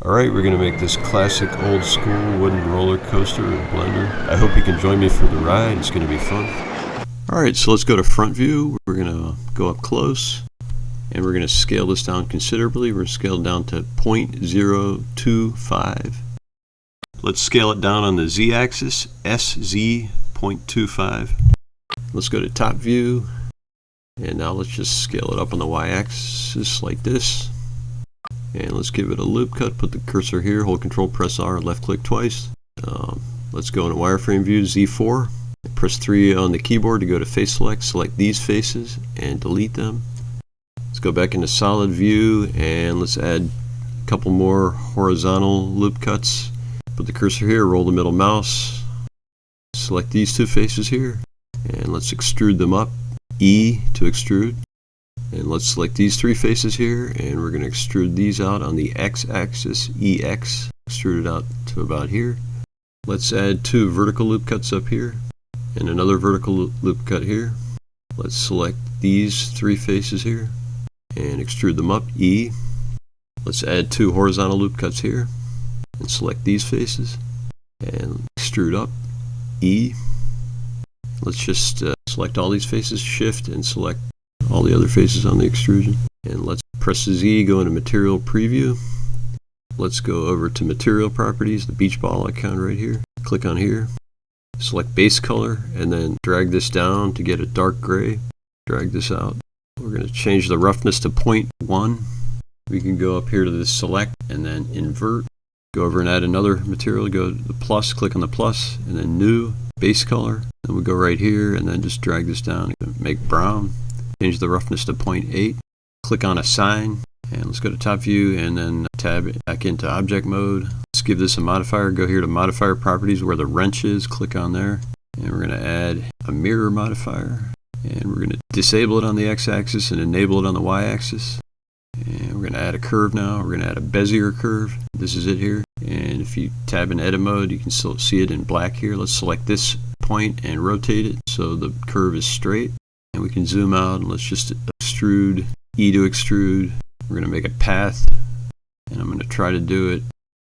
Alright, we're going to make this classic old school wooden roller coaster in Blender. I hope you can join me for the ride. It's going to be fun. Alright, so let's go to front view. We're going to go up close and we're going to scale this down considerably. We're going to scale it down to 0.025. Let's scale it down on the z-axis, SZ 0.25. Let's go to top view and now let's just scale it up on the y-axis like this. And let's give it a loop cut, put the cursor here, hold Control, press R, left click twice. Let's go into wireframe view, Z4. Press 3 on the keyboard to go to face select, select these faces and delete them. Let's go back into solid view and let's add a couple more horizontal loop cuts. Put the cursor here, roll the middle mouse, select these two faces here, and let's extrude them up, E to extrude. And let's select these three faces here and we're going to extrude these out on the x-axis, EX, extrude it out to about here. Let's add two vertical loop cuts up here and another vertical loop cut here. Let's select these three faces here and extrude them up, E. Let's add two horizontal loop cuts here and select these faces and extrude up, E. Let's just select all these faces, shift and select all the other faces on the extrusion. And let's press Z, go into material preview. Let's go over to material properties, the beach ball icon right here. Click on here, select base color, and then drag this down to get a dark gray. Drag this out. We're going to change the roughness to 0.1. We can go up here to the select and then invert. Go over and add another material, go to the plus, click on the plus, and then new, base color. Then we go right here and then just drag this down and make brown. Change the roughness to 0.8. Click on assign and let's go to top view and then tab back into object mode. Let's give this a modifier. Go here to modifier properties where the wrench is. Click on there and we're going to add a mirror modifier and we're going to disable it on the x-axis and enable it on the y-axis. And we're going to add a curve now. We're going to add a Bezier curve. This is it here. And if you tab in edit mode, you can still see it in black here. Let's select this point and rotate it so the curve is straight. And we can zoom out and let's just extrude, E to extrude. We're going to make a path and I'm going to try to do it,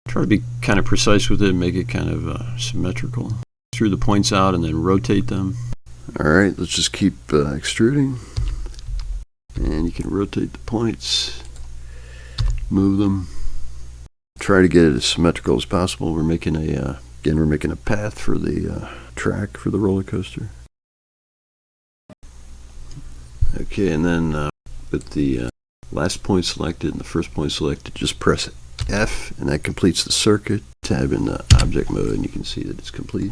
try to be kind of precise with it and make it kind of symmetrical. Extrude the points out and then rotate them. Alright, let's just keep extruding. And you can rotate the points, move them. Try to get it as symmetrical as possible. We're making a, again, we're making a path for the track for the roller coaster. Okay, and then with the last point selected and the first point selected, just press F and that completes the circuit. Tab in the object mode and you can see that it's complete.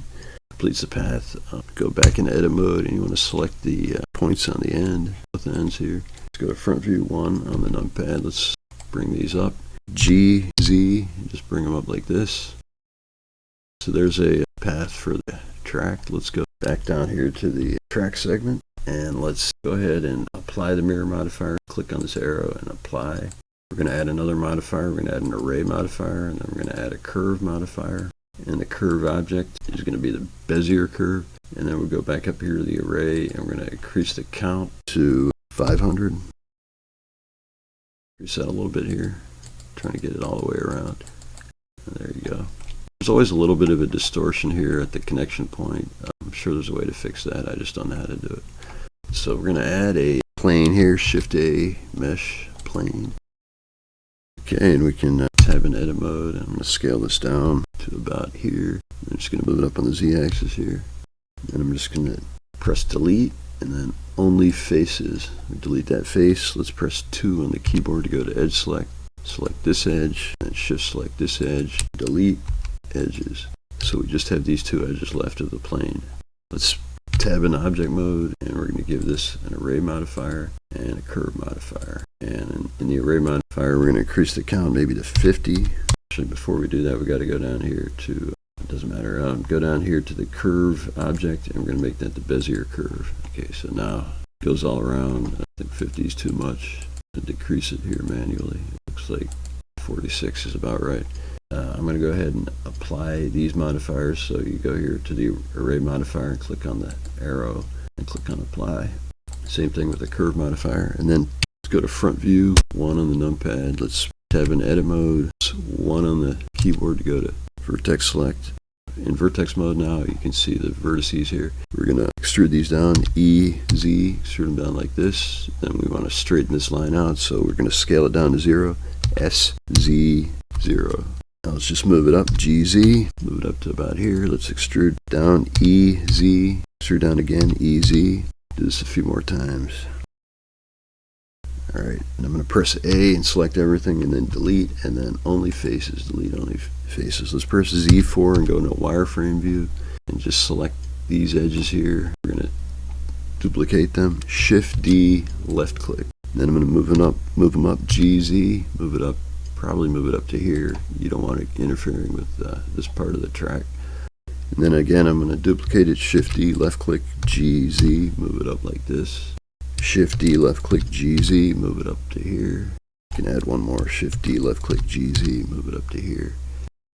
Completes the path. Go back into edit mode and you want to select the points on the end, both ends here. Let's go to front view 1 on the numpad. Let's bring these up. G, Z, just bring them up like this. So there's a path for the track. Let's go back down here to the track segment. And let's go ahead and apply the mirror modifier. Click on this arrow and apply. We're going to add another modifier. We're going to add an array modifier, and then we're going to add a curve modifier. And the curve object is going to be the Bezier curve. And then we'll go back up here to the array, and we're going to increase the count to 500. Reset a little bit here. Trying to get it all the way around. And there you go. There's always a little bit of a distortion here at the connection point. I'm sure there's a way to fix that. I just don't know how to do it. So we're going to add a plane here, Shift A, Mesh, Plane. Okay, and we can tab in edit mode, and I'm going to scale this down to about here. I'm just going to move it up on the z-axis here. And I'm just going to press delete, and then only faces. We delete that face. Let's press 2 on the keyboard to go to edge select. Select this edge, and shift select this edge. Delete edges. So we just have these two edges left of the plane. Let's tab in object mode and we're going to give this an array modifier and a curve modifier. And in the array modifier we're going to increase the count maybe to 50. Actually, before we do that we got to go down here to, it doesn't matter, go down here to the curve object and we're going to make that the Bezier curve. Okay, so now it goes all around. I think 50 is too much. Decrease it here manually. It looks like 46 is about right. I'm going to go ahead and apply these modifiers. So you go here to the array modifier and click on the arrow and click on apply. Same thing with the curve modifier. And then let's go to front view 1 on the numpad. Let's tab in edit mode. press 1 on the keyboard to go to vertex select. In vertex mode now, you can see the vertices here. We're going to extrude these down, E, Z, extrude them down like this. Then we want to straighten this line out, so we're going to scale it down to 0, S, Z, 0. Now let's just move it up, G, Z, move it up to about here. Let's extrude down, E, Z, extrude down again, E, Z. Do this a few more times. Alright, and I'm going to press A and select everything, and then delete, and then only faces, delete only faces. Let's press Z4 and go into wireframe view, and just select these edges here. We're going to duplicate them, Shift D, left click. Then I'm going to move them up, GZ, move it up, probably move it up to here. You don't want it interfering with this part of the track. And then again, I'm going to duplicate it, Shift D, left click, GZ, move it up like this. Shift D, left click, GZ, move it up to here. You can add one more, Shift D, left click, GZ, move it up to here.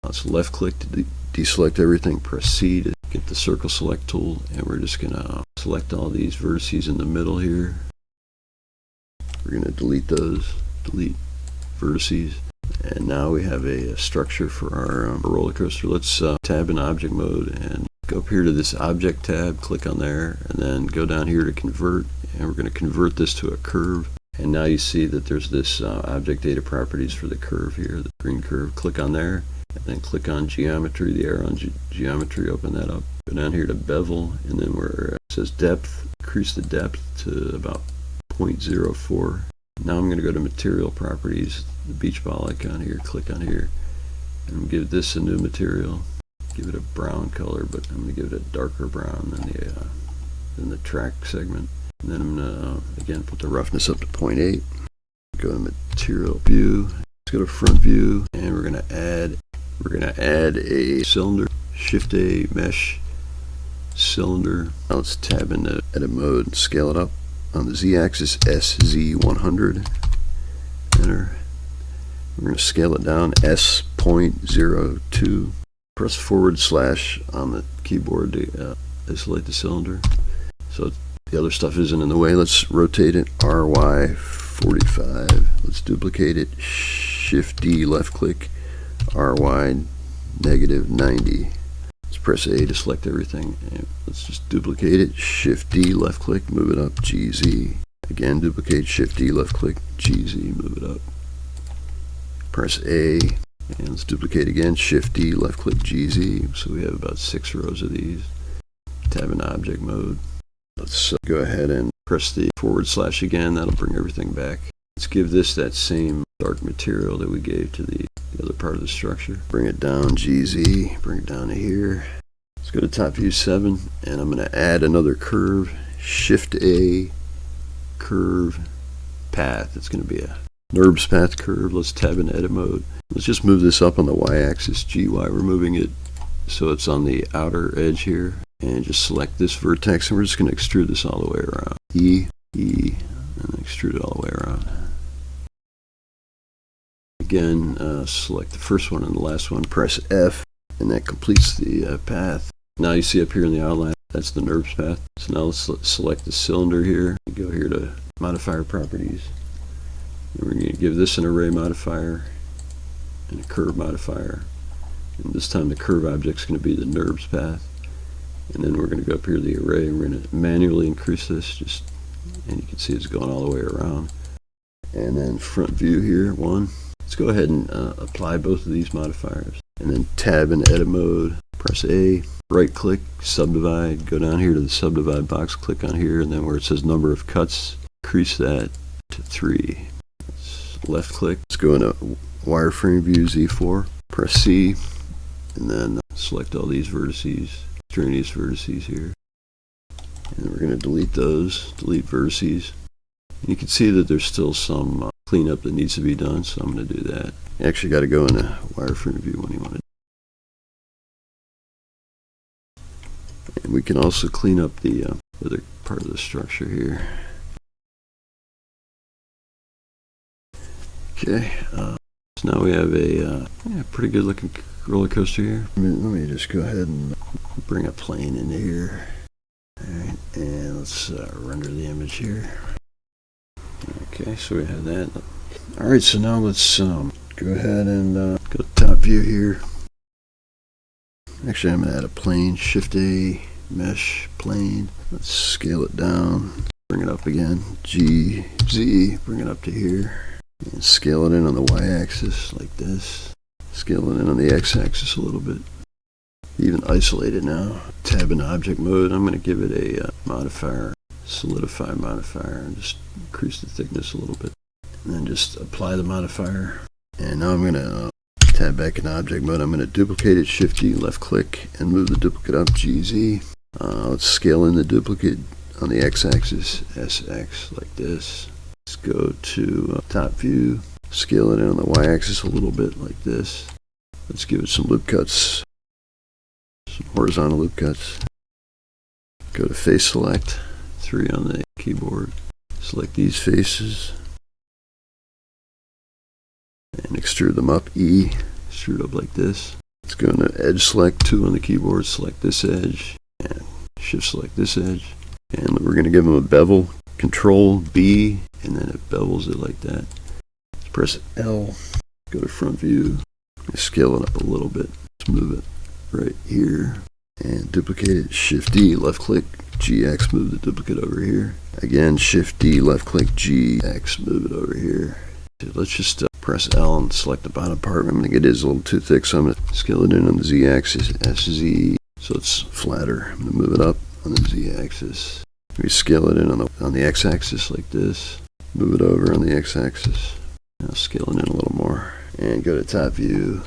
Now let's left click to deselect everything, press C to get the circle select tool, and we're just going to select all these vertices in the middle here. We're going to delete those, delete vertices. And now we have a structure for our roller coaster. Let's tab in object mode and go up here to this object tab, click on there, and then go down here to convert, and we're going to convert this to a curve. And now you see that there's this object data properties for the curve here, the green curve. Click on there, and then click on geometry, the arrow on geometry, open that up. Go down here to bevel, and then where it says depth, increase the depth to about 0.04. Now I'm going to go to material properties, the beach ball icon here, click on here, and give this a new material. Give it a brown color, but I'm going to give it a darker brown than the track segment. And then I'm going to again put the roughness up to 0.8. Go to material view. Let's go to front view, and we're going to add a cylinder. Shift A, mesh, cylinder. Now let's tab into edit mode and scale it up. On the Z-axis, SZ100. Enter. We're going to scale it down, S.02. Press / on the keyboard to isolate the cylinder, so the other stuff isn't in the way. Let's rotate it, RY45. Let's duplicate it, Shift D, left click, RY -90. Let's press A to select everything. And let's just duplicate it, Shift D, left click, move it up, GZ. Again, duplicate, Shift D, left click, GZ, move it up. Press A. And let's duplicate again, Shift D, left click, GZ. So we have about 6 rows of these. Tab in object mode. Let's go ahead and press the / again. That'll bring everything back. Let's give this that same dark material that we gave to the other part of the structure. Bring it down, GZ, bring it down to here. Let's go to top view 7, and I'm going to add another curve. Shift A, curve, path. It's going to be a NURBS path curve. Let's tab in edit mode. Let's just move this up on the y-axis, GY. We're moving it so it's on the outer edge here, and just select this vertex, and we're just going to extrude this all the way around. E, and extrude it all the way around. Again, select the first one and the last one, press F, and that completes the path. Now you see up here in the outline, that's the NURBS path. So now let's select the cylinder here, and go here to modifier properties. And we're going to give this an array modifier and a curve modifier. And this time the curve object is going to be the NURBS path. And then we're going to go up here to the array, and we're going to manually increase this, and you can see it's going all the way around. And then front view here, 1. Let's go ahead and apply both of these modifiers. And then tab in edit mode, press A, right click, subdivide, go down here to the subdivide box, click on here, and then where it says number of cuts, increase that to 3. Let's left click, let's go into wireframe view Z4, press C, and then select all these vertices, extraneous vertices here. And we're going to delete those, delete vertices. And you can see that there's still some cleanup that needs to be done, so I'm going to do that. You actually got to go into wireframe view when you want to. And we can also clean up the other part of the structure here. Okay, so now we have a pretty good looking roller coaster here. Let me just go ahead and bring a plane into here. Alright, and let's render the image here. Okay, so we have that. Alright, so now let's go ahead and Go to top view here. Actually, I'm going to add a plane. Shift A, mesh, plane. Let's scale it down. Bring it up again. G, Z, bring it up to here. And scale it in on the y-axis like this. Scale it in on the x-axis a little bit. Even isolate it now. Tab in object mode. I'm going to give it a modifier, solidify modifier, and just increase the thickness a little bit. And then just apply the modifier. And now I'm going to tab back in object mode. I'm going to duplicate it, Shift D, left click, and move the duplicate up, GZ. Let's scale in the duplicate on the x-axis, SX, like this. Let's go to top view, scale it in on the y-axis a little bit, like this. Let's give it some loop cuts, some horizontal loop cuts. Go to face select, 3 on the keyboard. Select these faces. And extrude them up, E, extrude up like this. Let's go into edge select, 2 on the keyboard, select this edge, and shift select this edge. And we're going to give them a bevel, Control B, and then it bevels it like that. Let's press L, go to front view, scale it up a little bit. Let's move it right here, and duplicate it, Shift D, left click, GX, move the duplicate over here. Again, Shift D, left click, GX, move it over here. Let's just press L and select the bottom part. I'm going to get it a little too thick, so I'm going to scale it in on the Z-axis, SZ, so it's flatter. I'm going to move it up on the Z-axis. We scale it in on the X-axis like this. Move it over on the X-axis. Now scale it in a little more. And go to top view.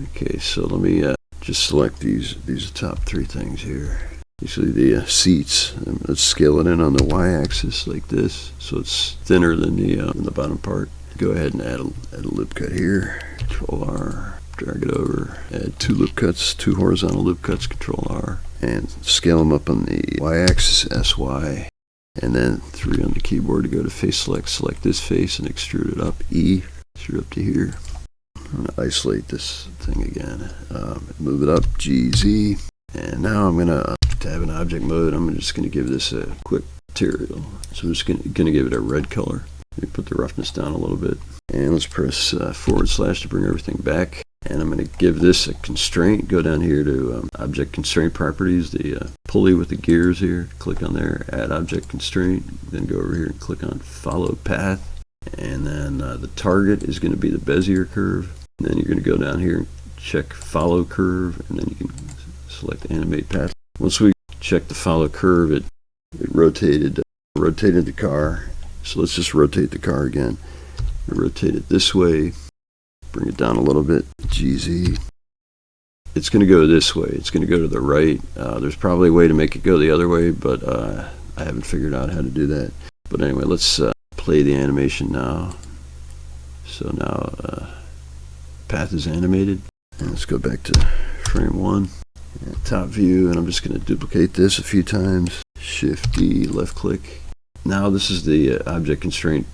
Okay, so let me just select these top 3 things here. Usually the seats. Let's scale it in on the Y-axis like this, so it's thinner than the bottom part. Go ahead and add a loop cut here. Control R, drag it over. Add 2 loop cuts, 2 horizontal loop cuts. Control R, and scale them up on the Y-axis, SY, and then 3 on the keyboard to go to face select. Select this face and extrude it up, E, extrude up to here. I'm going to isolate this thing again. Move it up, GZ, and now I'm going to tab in object mode. I'm just going to give this a quick material. So I'm just going to give it a red color. Let me put the roughness down a little bit. And let's press / to bring everything back. And I'm going to give this a constraint. Go down here to object constraint properties, the pulley with the gears here. Click on there, add object constraint. Then go over here and click on follow path. And then the target is going to be the Bezier curve. And then you're going to go down here and check follow curve. And then you can select animate path. Once we check the follow curve, it rotated the car. So let's just rotate the car again. Rotate it this way. Bring it down a little bit. GZ. It's going to go this way. It's going to go to the right. There's probably a way to make it go the other way, but I haven't figured out how to do that. But anyway, let's play the animation now. So now path is animated. And let's go back to frame 1. And top view, and I'm just going to duplicate this a few times. Shift D, left click. Now this is the object constraint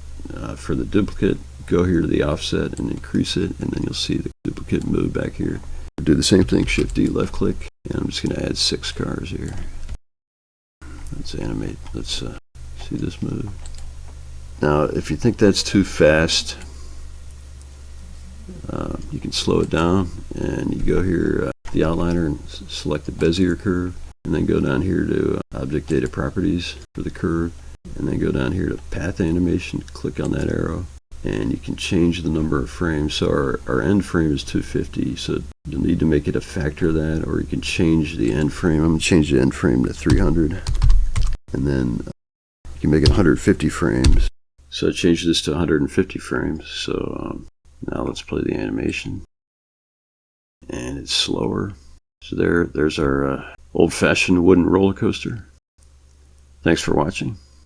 for the duplicate. Go here to the offset and increase it, and then you'll see the duplicate move back here. Do the same thing, Shift D, left click, and I'm just going to add 6 cars here. Let's animate. Let's see this move. Now, if you think that's too fast, you can slow it down, and you go here, the outliner, and select the Bezier curve, and then go down here to object data properties for the curve. And then go down here to path animation, click on that arrow, and you can change the number of frames. So our end frame is 250, so you'll need to make it a factor of that, or you can change the end frame. I'm going to change the end frame to 300, and then you can make it 150 frames. So I changed this to 150 frames. So now let's play the animation, and it's slower. So there's our old-fashioned wooden roller coaster. Thanks for watching.